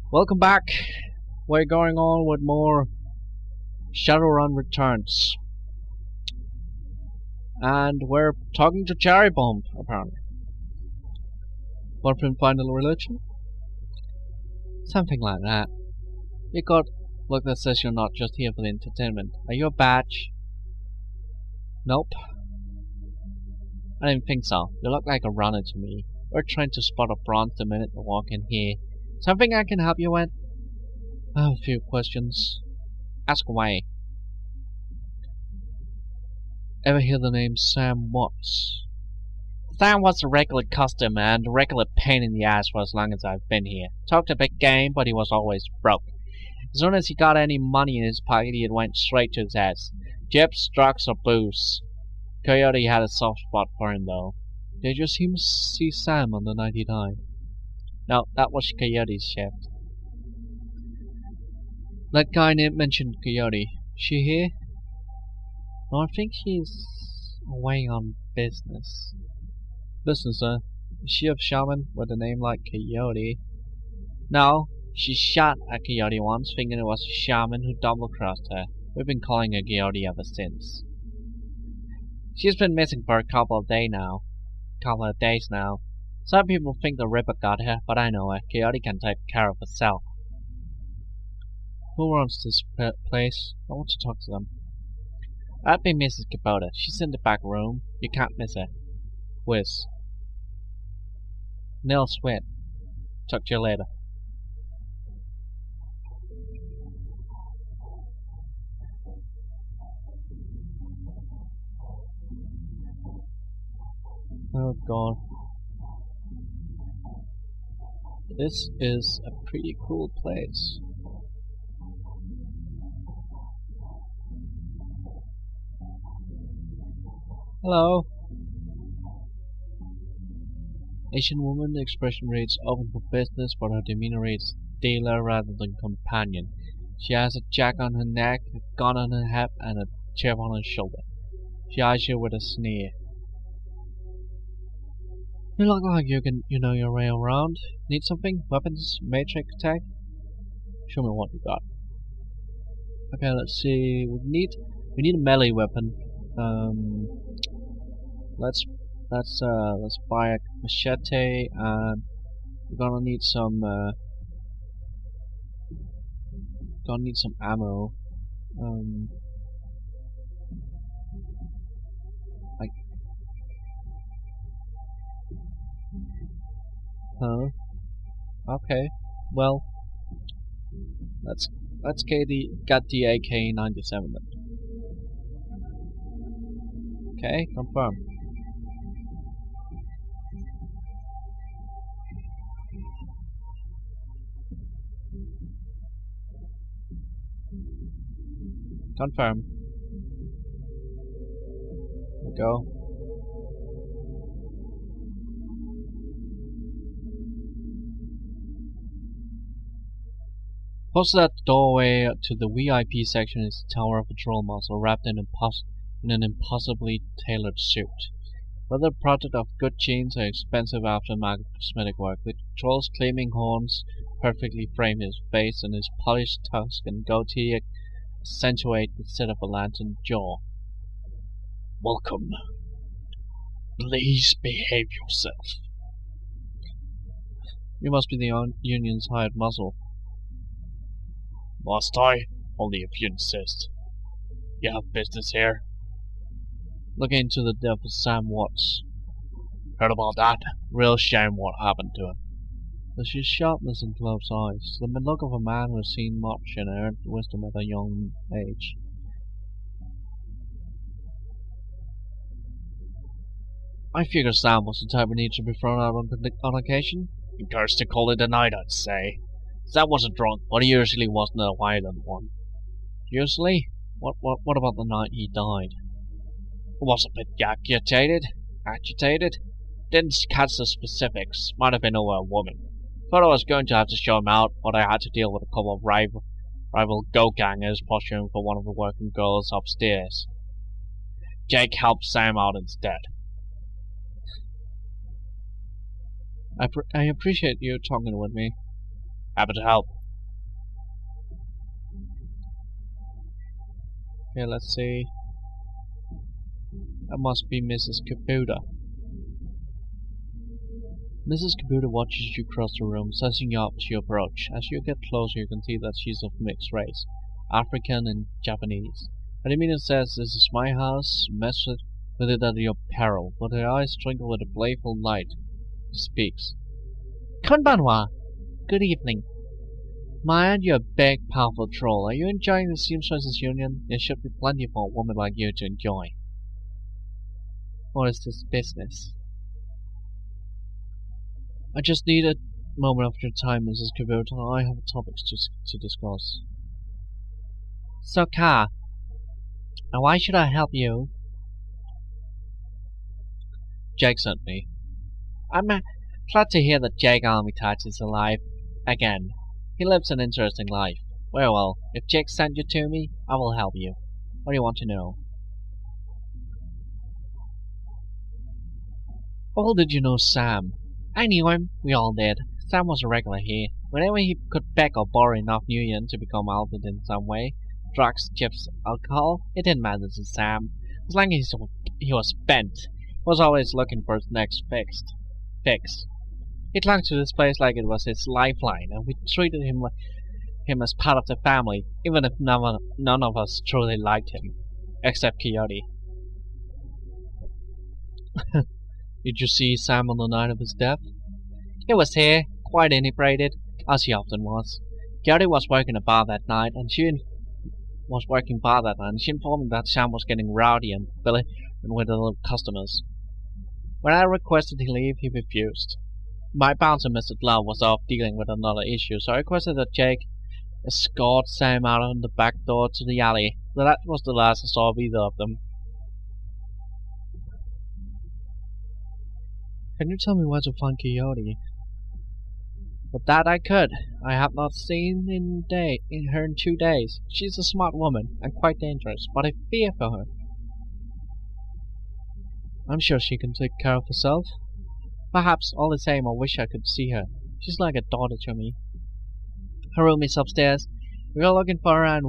Welcome back. We're going on with more Shadowrun Returns. And we're talking to Cherry Bomb, apparently. Boyfriend final religion? Something like that. You got look that says you're not just here for the entertainment. Are you a badge? Nope. I didn't think so. You look like a runner to me. We're trying to spot a bronze the minute you walk in here. Something I can help you with? I have a few questions. Ask away. Ever hear the name Sam Watts? Sam was a regular customer and a regular pain in the ass for as long as I've been here. Talked a big game, but he was always broke. As soon as he got any money in his pocket, it went straight to his ass. Chips, drugs, or booze. Coyote had a soft spot for him, though. Did you see Sam on the night he died? No, that was Coyote's shift. That guy mentioned Coyote. She here? No, I think she's away on business. Business, Is she a shaman with a name like Coyote? No, she shot a Coyote once, thinking it was a shaman who double-crossed her. We've been calling her Coyote ever since. She's been missing for a couple of days now. Some people think the Ripper got her, but I know her. Coyote can take care of herself. Who runs this place? I want to talk to them. That'd be Mrs. Kubota. She's in the back room. You can't miss her. Whiz. Nil Sweat. Talk to you later. Oh god. This is a pretty cool place. Hello. Asian woman, the expression reads open for business, but her demeanor reads dealer rather than companion. She has a jack on her neck, a gun on her hip, and a chip on her shoulder. She eyes you with a sneer. You look like you know your way around. Need something? Weapons? Matrix tech? Show me what you got. Okay, let's see. We need a melee weapon. Let's buy a machete, and we're gonna need some ammo. Like, huh? Okay. Well, let's get the AK-97 then. Okay, confirm. Confirm. There we go. Posted at the doorway to the VIP section is the Tower of Patrol Muscle, wrapped in an impossibly tailored suit. Whether product of good genes or expensive aftermarket cosmetic work, the Patrol's gleaming horns perfectly frame his face, and his polished tusk and goatee accentuate the set of a lantern jaw. Welcome. Please behave yourself. You must be the Union's hired muscle. Must I? Only if you insist. You have business here? Look into the death of Sam Watts. Heard about that? Real shame what happened to him. There's his sharpness in Glove's eyes, the look of a man who has seen much and earned wisdom at a young age. I figure Sam was the type who needs to be thrown out on occasion. Encouraged to call it a night, I'd say. Sam was a drunk, but he usually wasn't a violent one. Usually? What about the night he died? He was a bit agitated. Didn't catch the specifics. Might have been over a woman. Thought I was going to have to show him out, but I had to deal with a couple of rival go-gangers posturing for one of the working girls upstairs. Jake helped Sam out instead. I appreciate you talking with me. Happy to help. Okay, let's see. That must be Mrs. Kabuta. Mrs. Kabuta watches you cross the room, sizing you up as you approach. As you get closer, you can see that she's of mixed race, African and Japanese. Her demeanor says, "This is my house, mess with it at your peril," but her eyes twinkle with a playful light. She speaks. Konbanwa! Good evening. Maya, you're a big, powerful troll. Are you enjoying the Seamstresses Union? There should be plenty for a woman like you to enjoy. What is this business? I just need a moment of your time, Mrs. Kabuta. I have topics to discuss. So, Ka, why should I help you? Jake sent me. I'm glad to hear that Jake Armitage is alive again. He lives an interesting life. Very well, if Jake sent you to me, I will help you. What do you want to know? Well, did you know Sam? I knew him. We all did. Sam was a regular here. Whenever he could beg or borrow enough new yen to become altered in some way, drugs, chips, alcohol, it didn't matter to Sam. As long as he was bent, he was always looking for his next fix. He clung to this place like it was his lifeline, and we treated him as part of the family, even if none of us truly liked him, except Coyote. Did you see Sam on the night of his death? He was here, quite inebriated, as he often was. Coyote was working a bar that night, and she informed me that Sam was getting rowdy and belligerent with the customers. When I requested he leave, he refused. My bouncer, Mr. Love, was off dealing with another issue, so I requested that Jake escort Sam out on the back door to the alley. But that was the last I saw of either of them. Can you tell me where to find Coyote? But that I could. I have not seen her in 2 days. She's a smart woman, and quite dangerous, but I fear for her. I'm sure she can take care of herself. Perhaps, all the same, I wish I could see her. She's like a daughter to me. Her room is upstairs. If you're looking for her,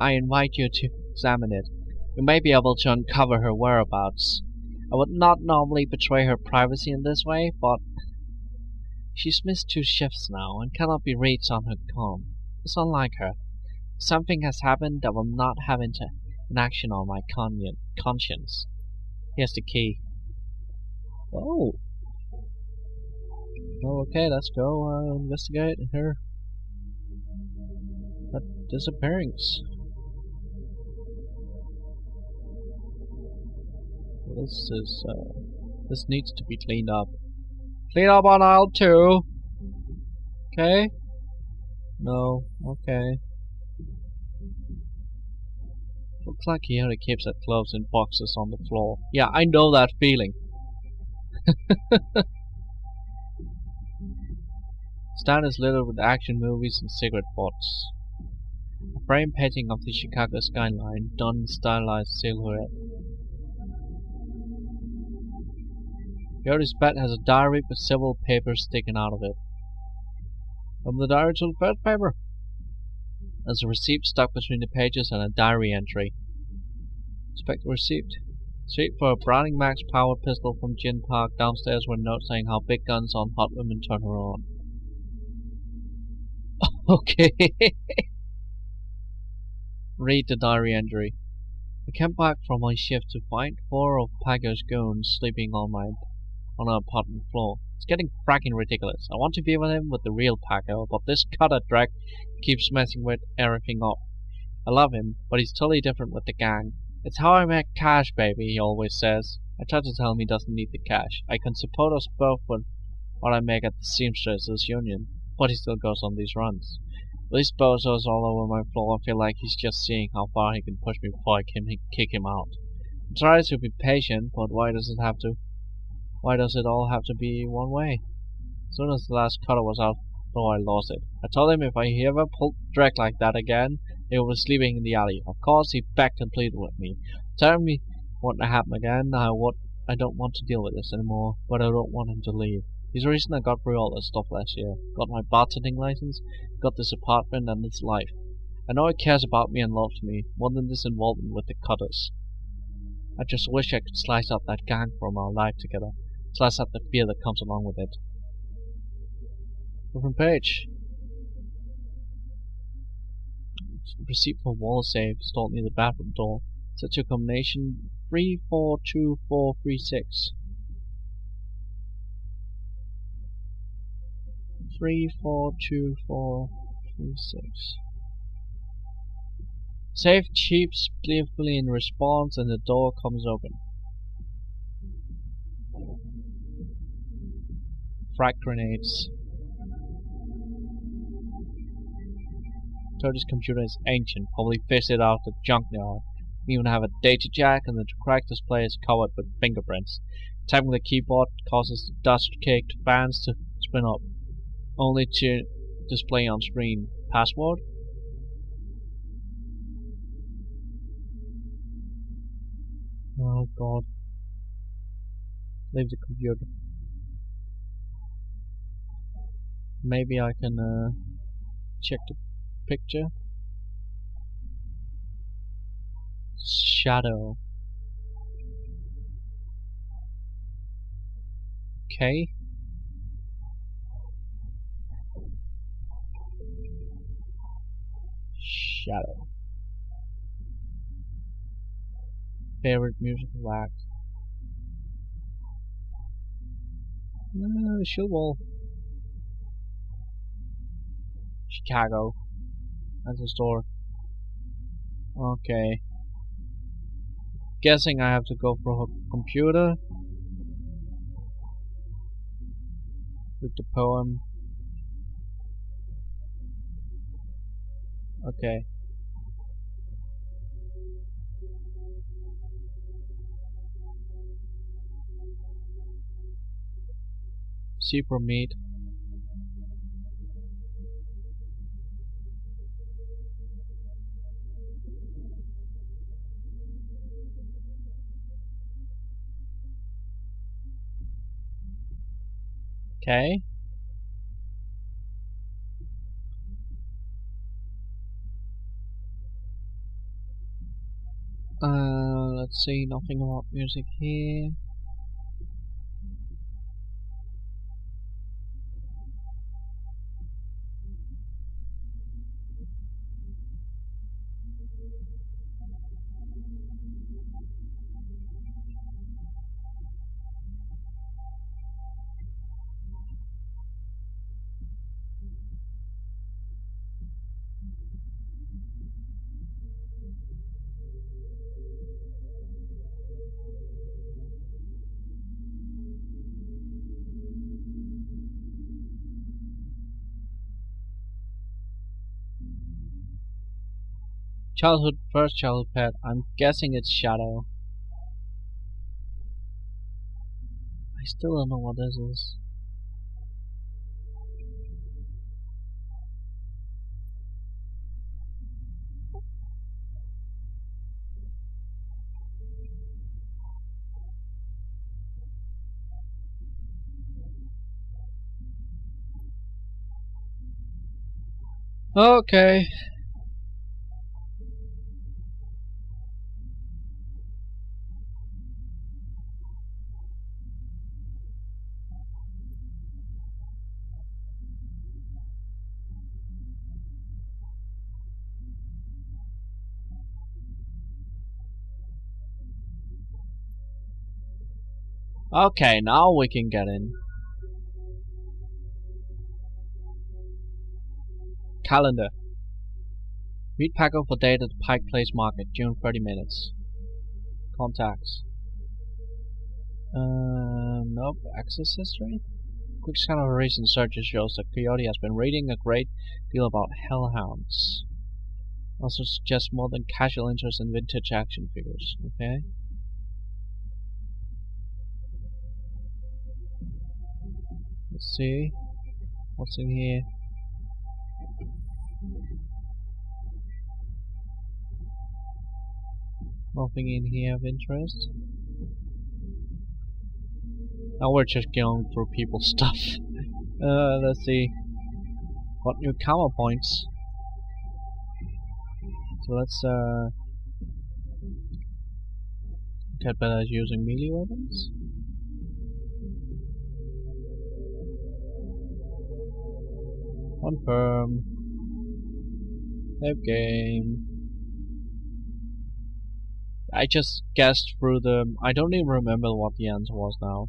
I invite you to examine it. You may be able to uncover her whereabouts. I would not normally betray her privacy in this way, but she's missed 2 shifts now and cannot be reached on her comm. It's unlike her. Something has happened that will not have an action on my conscience. Here's the key. Oh. Oh, okay, let's go investigate her disappearance. This needs to be cleaned up. Clean up on aisle 2. Okay? No. Okay. Looks like he only keeps his clothes in boxes on the floor. Yeah, I know that feeling. Stand is littered with action movies and cigarette butts. A frame painting of the Chicago skyline, done in stylized silhouette. Coyote's bed has a diary with several papers sticking out of it. From the diary to the first paper. There's a receipt stuck between the pages and a diary entry. Inspect the receipt. Receipt for a Browning Max powered pistol from Gin Park downstairs with a note saying how big guns on hot women turn her on. Okay. Read the diary entry. I came back from my shift to find 4 of Pago's goons sleeping on our apartment floor. It's getting fracking ridiculous. I want to be with him with the real Pago, but this cutter drag keeps messing with everything up. I love him, but he's totally different with the gang. It's how I make cash, baby, he always says. I try to tell him he doesn't need the cash. I can support us both with what I make at the Seamstresses Union, but he still goes on these runs. These bozos all over my floor. I feel like he's just seeing how far he can push me before I can kick him out. I try to be patient, but why does it all have to be one way? As soon as the last cutter was out, I lost it. I told him if he ever pulled Drake like that again, he was sleeping in the alley. Of course, he begged and pleaded with me, telling me it wouldn't happen again. I don't want to deal with this anymore, but I don't want him to leave. He's the reason I got through all this stuff last year. Got my bartending license, got this apartment and this life. I know it cares about me and loves me, more than this involvement with the Cutters. I just wish I could slice out that gang from our life together. Slice out the fear that comes along with it. Different page. Receipt for wall safe stored near the bathroom door. Set your combination 342436. 342436. Safe cheeps gleefully in response and the door comes open. Frag grenades. Tony's computer is ancient, probably fished out the junkyard. We even have a data jack and the cracked display is covered with fingerprints. Tapping the keyboard causes the dust-caked fans to spin up, only to display on screen. Password? Oh god. Leave the computer. Maybe I can check the picture. Shadow. Okay. Shadow. Favorite musical act. Showball. Chicago. That's a store. Okay. Guessing I have to go for her computer. With the poem. Okay. Zebra meat. Okay. Let's see, nothing about music here. First childhood pet. I'm guessing it's Shadow. I still don't know what this is. Okay. Okay, now we can get in. Calendar. Meet Paco for date at the Pike Place Market, June 30 minutes. Contacts. Nope. Access history? Quick scan of her recent searches shows that Coyote has been reading a great deal about hellhounds. Also suggests more than casual interest in vintage action figures. Okay. Let's see. What's in here? Nothing in here of interest. Now we're just going through people's stuff. Let's see. Got new camera points. So let's get better at using melee weapons. Confirm. Save game. I just guessed through the... I don't even remember what the answer was now.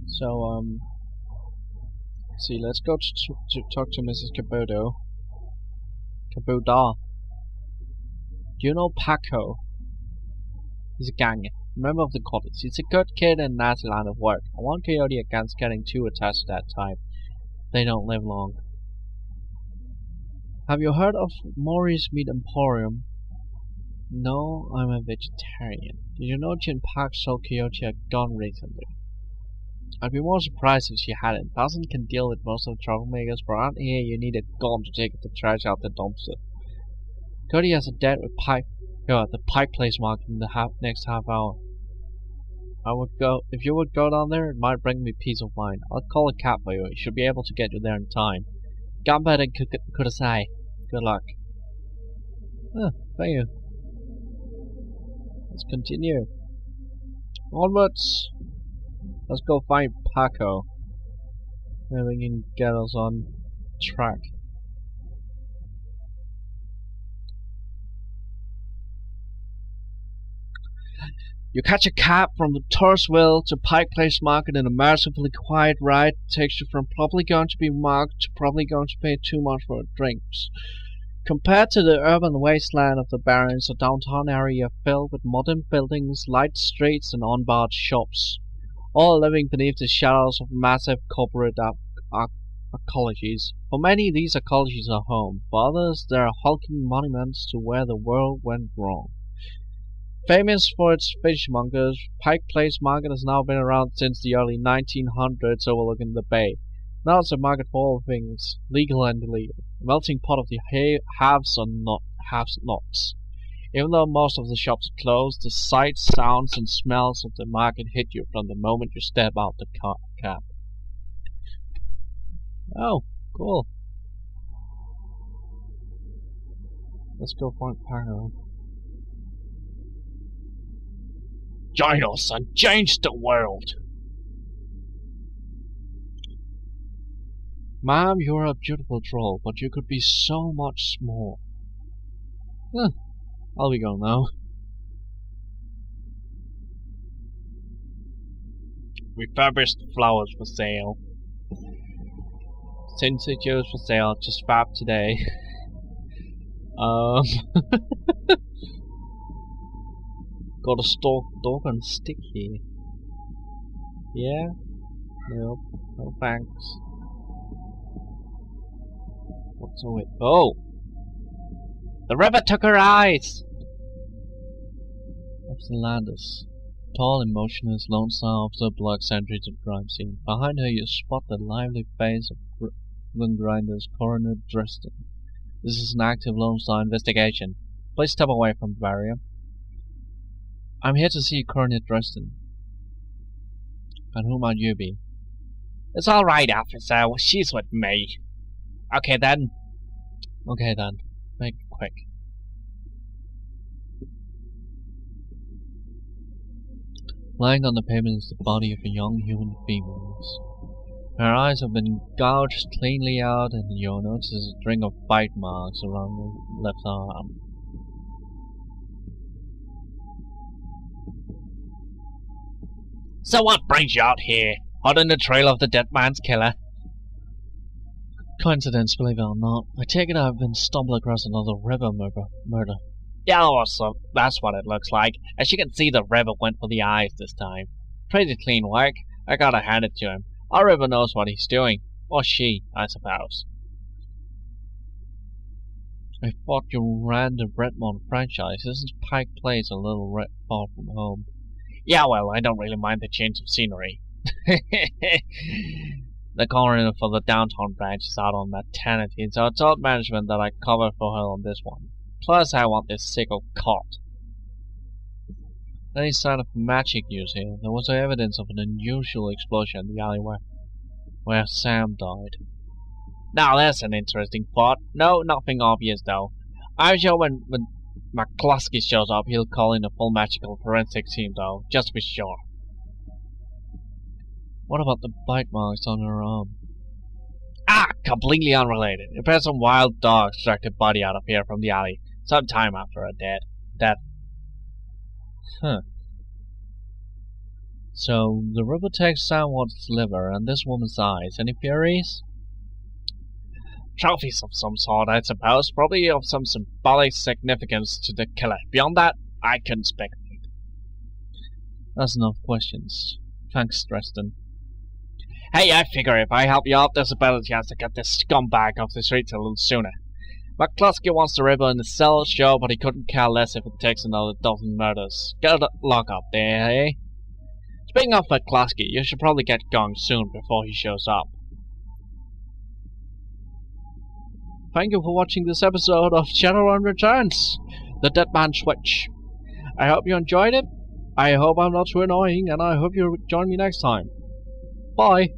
So, see, let's go to talk to Mrs. Kabuto. Kabuda. Do you know Paco? He's a gang member of the cottage. He's a good kid and nasty line of work. I warned Coyote against getting too attached to that type. They don't live long. Have you heard of Maury's Meat Emporium? No, I'm a vegetarian. Did you know Jin Park sold Coyote a gun recently? I'd be more surprised if she hadn't. Dawson can deal with most of the troublemakers, but around here you need a gun to take the trash out the dumpster. Cody has a date with the Pike Place market in the next half hour. If you would go down there, it might bring me peace of mind. I'll call a cab for you. It should be able to get you there in time. Gunpowder Kudasai. Good luck. Thank you. Let's continue. Onwards! Let's go find Paco. Then we can get us on track. You catch a cab from the Torsville to Pike Place Market in a mercifully quiet ride. It takes you from probably going to be marked to probably going to pay too much for drinks. Compared to the urban wasteland of the Barrens, a downtown area filled with modern buildings, light streets, and unbarred shops, all living beneath the shadows of massive corporate ecologies. For many, these ecologies are home. For others, they are hulking monuments to where the world went wrong. Famous for its fishmongers, Pike Place Market has now been around since the early 1900s, overlooking the bay. Now it's a market for all things, legal and illegal, a melting pot of the haves and nots. Even though most of the shops are closed, the sights, sounds, and smells of the market hit you from the moment you step out the cab. Oh, cool. Let's go find Paco. Join us and change the world! Ma'am, you're a beautiful troll, but you could be so much more. I'll be going now. Refurbished flowers for sale. Scented juice for sale, just fab today. Got a dog and stick here. Yeah? Nope. No thanks. What's with? Oh! The river took her eyes! Epsilandus. Tall, emotionless, lone star observed black centuries of crime scene. Behind her you spot the lively face of Grinder's Coroner Dresden. This is an active Lone Star investigation. Please step away from the barrier. I'm here to see Coroner Dresden. And who might you be? It's alright, officer. She's with me. Okay then. Make it quick. Lying on the pavement is the body of a young human female. Her eyes have been gouged cleanly out, and you'll notice a string of bite marks around the left arm. So what brings you out here? Hot on the trail of the dead man's killer? Coincidence, believe it or not. I take it I've been stumbling across another river murder. Yeah, so that's what it looks like. As you can see, the river went for the eyes this time. Pretty clean work. I gotta hand it to him. Our river knows what he's doing. Or she, I suppose. I thought you ran the Redmond franchise. Isn't Pike Place a little far from home? Yeah, well, I don't really mind the change of scenery. The coroner for the downtown branch is out on maternity, so I told management that I cover for her on this one. Plus, I want this sicko caught. Any sign of magic use here? There was evidence of an unusual explosion in the alley where Sam died. Now that's an interesting thought. No, nothing obvious though. I'm sure when McCluskey shows up, he'll call in a full magical forensic team though, just to be sure. What about the bite marks on her arm? Ah, completely unrelated. It appears some wild dog dragged her body out of here from the alley sometime after her death. Huh. So, the river takes Samwat's liver and this woman's eyes. Any theories? Trophies of some sort, I suppose. Probably of some symbolic significance to the killer. Beyond that, I couldn't speculate. That's enough questions. Thanks, Dresden. Hey, I figure if I help you out, there's a better chance to get this scumbag off the streets a little sooner. McCluskey wants the river in the cell, sure, but he couldn't care less if it takes another dozen murders. Get a lock up there, eh? Speaking of McCluskey, you should probably get going soon before he shows up. Thank you for watching this episode of Shadowrun Returns, the Dead Man Switch. I hope you enjoyed it. I hope I'm not too annoying, and I hope you join me next time. Bye.